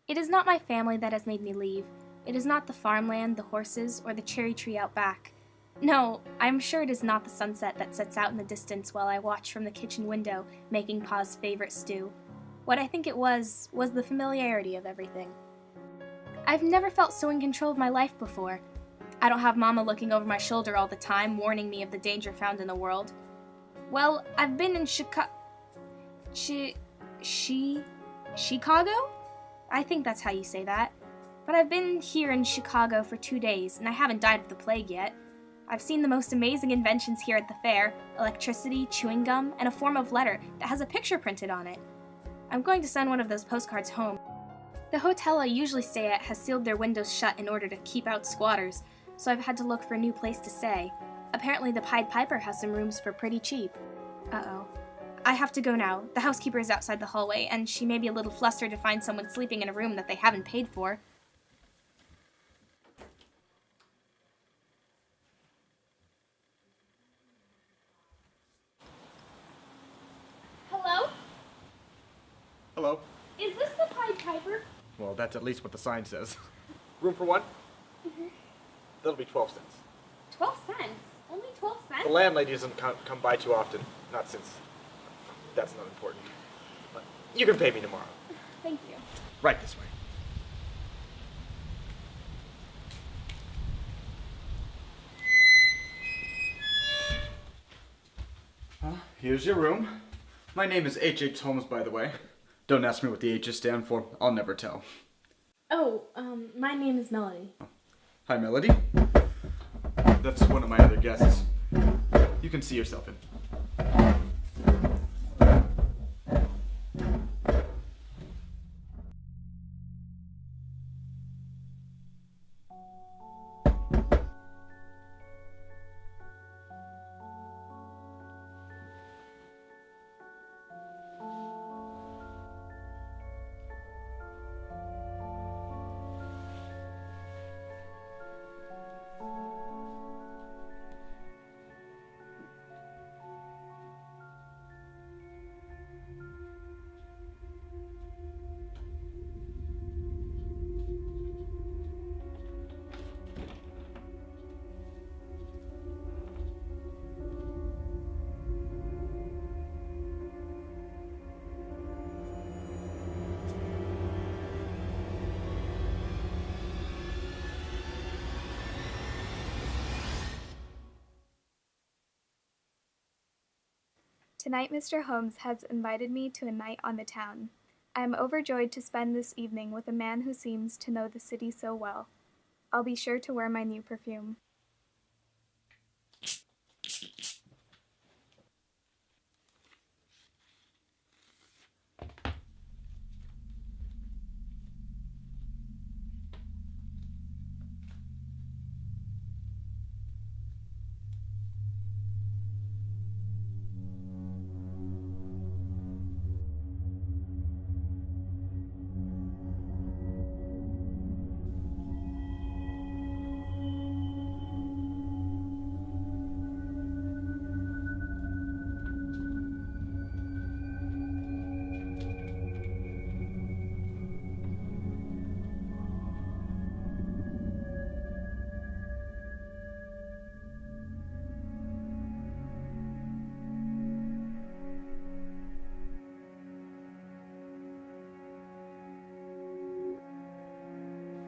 It is not my family that has made me leave. It is not the farmland, the horses, or the cherry tree out back. No, I'm sure it is not the sunset that sets out in the distance while I watch from the kitchen window, making Pa's favorite stew. What I think it was the familiarity of everything. I've never felt so in control of my life before. I don't have Mama looking over my shoulder all the time, warning me of the danger found in the world. Well, I've been in Chicago? I think that's how you say that. But I've been here in Chicago for 2 days, and I haven't died of the plague yet. I've seen the most amazing inventions here at the fair: electricity, chewing gum, and a form of letter that has a picture printed on it. I'm going to send one of those postcards home. The hotel I usually stay at has sealed their windows shut in order to keep out squatters, so I've had to look for a new place to stay. Apparently the Pied Piper has some rooms for pretty cheap. Uh-oh. I have to go now. The housekeeper is outside the hallway, and she may be a little flustered to find someone sleeping in a room that they haven't paid for. Hello? Hello. Is this the Pied Piper? Well, that's at least what the sign says. Room for one? Mm-hmm. That'll be 12 cents. 12 cents? Only 12 cents? The landlady doesn't come by too often. Not since that's not important. But you can pay me tomorrow. Thank you. Right this way. Here's your room. My name is H.H. Holmes, by the way. Don't ask me what the H's stand for. I'll never tell. Oh, my name is Melody. Hi, Melody. That's one of my other guests. You can see yourself in. Tonight Mr. Holmes has invited me to a night on the town. I am overjoyed to spend this evening with a man who seems to know the city so well. I'll be sure to wear my new perfume.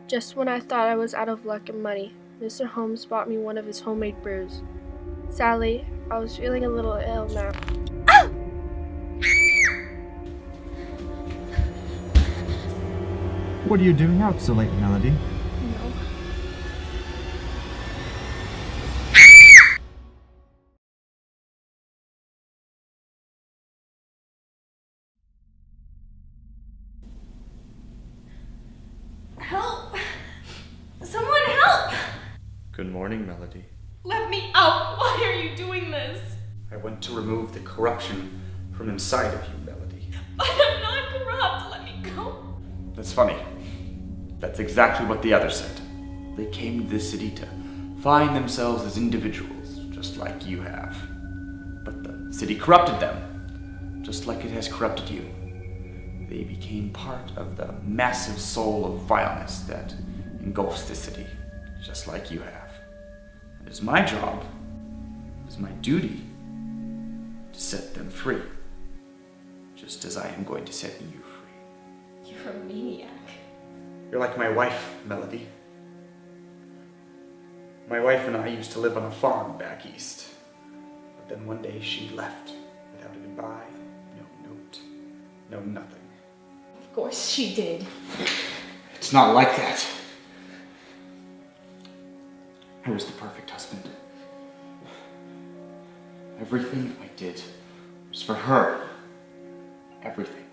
Just when I thought I was out of luck and money, Mr. Holmes bought me one of his homemade brews. Sadly, I was feeling a little ill now. What are you doing out so late, Melody? No. Help! Someone help! Good morning, Melody. Let me out! Why are you doing this? I went to remove the corruption from inside of you, Melody. But I'm not corrupt. Let me go. That's funny. That's exactly what the others said. They came to this city to find themselves as individuals, just like you have. But the city corrupted them, just like it has corrupted you. they became part of the massive soul of vileness that engulfs the city, just like you have. It is my job, it is my duty, to set them free, just as I am going to set you free. You're a maniac. You're like my wife, Melody. My wife and I used to live on a farm back east, but then one day she left without a goodbye, no note, no nothing. Of course she did. It's not like that. I was the perfect husband. Everything I did was for her. Everything.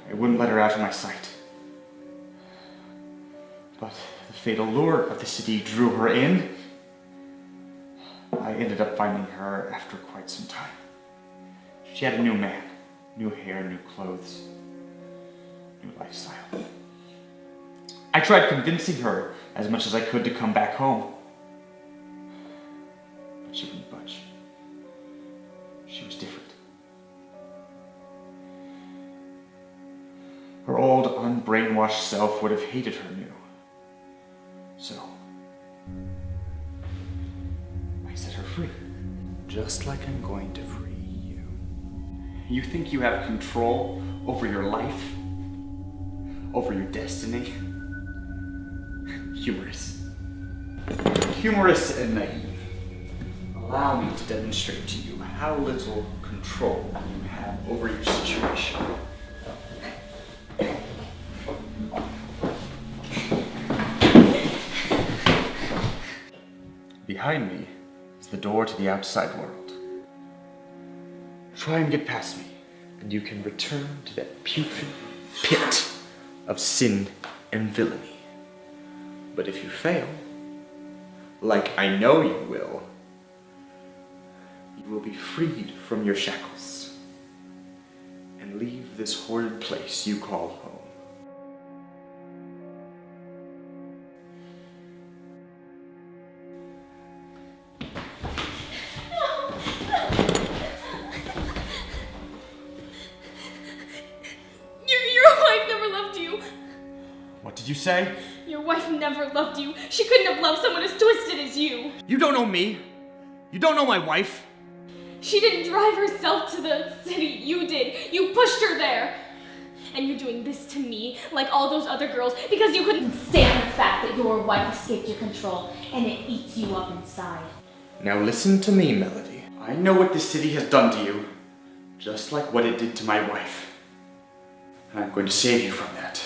I wouldn't let her out of my sight. But the fatal lure of the city drew her in. I ended up finding her after quite some time. She had a new man, new hair, new clothes, new lifestyle. I tried convincing her as much as I could to come back home. But she wouldn't budge. She was different. Her old, unbrainwashed self would have hated her new. So, I set her free. Just like I'm going to free you. You think you have control over your life? Over your destiny? Humorous. Humorous and naive. Allow me to demonstrate to you how little control you have over your situation. Behind me is the door to the outside world. Try and get past me, and you can return to that putrid pit of sin and villainy. But if you fail, like I know you will be freed from your shackles and leave this horrid place you call home. Your wife never loved you. What did you say? Your wife never loved you. She couldn't have loved someone as twisted as you. You don't know me. You don't know my wife. She didn't drive herself to the city. You did. You pushed her there. And you're doing this to me, like all those other girls, because you couldn't stand the fact that your wife escaped your control, and it eats you up inside. Now listen to me, Melody. I know what this city has done to you, just like what it did to my wife. And I'm going to save you from that.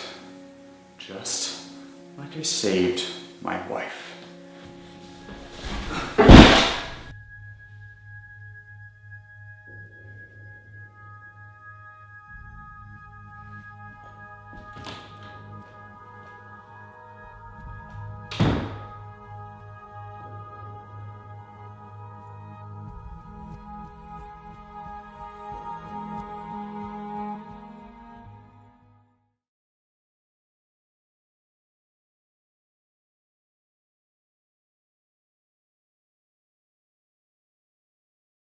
Just like I saved my wife.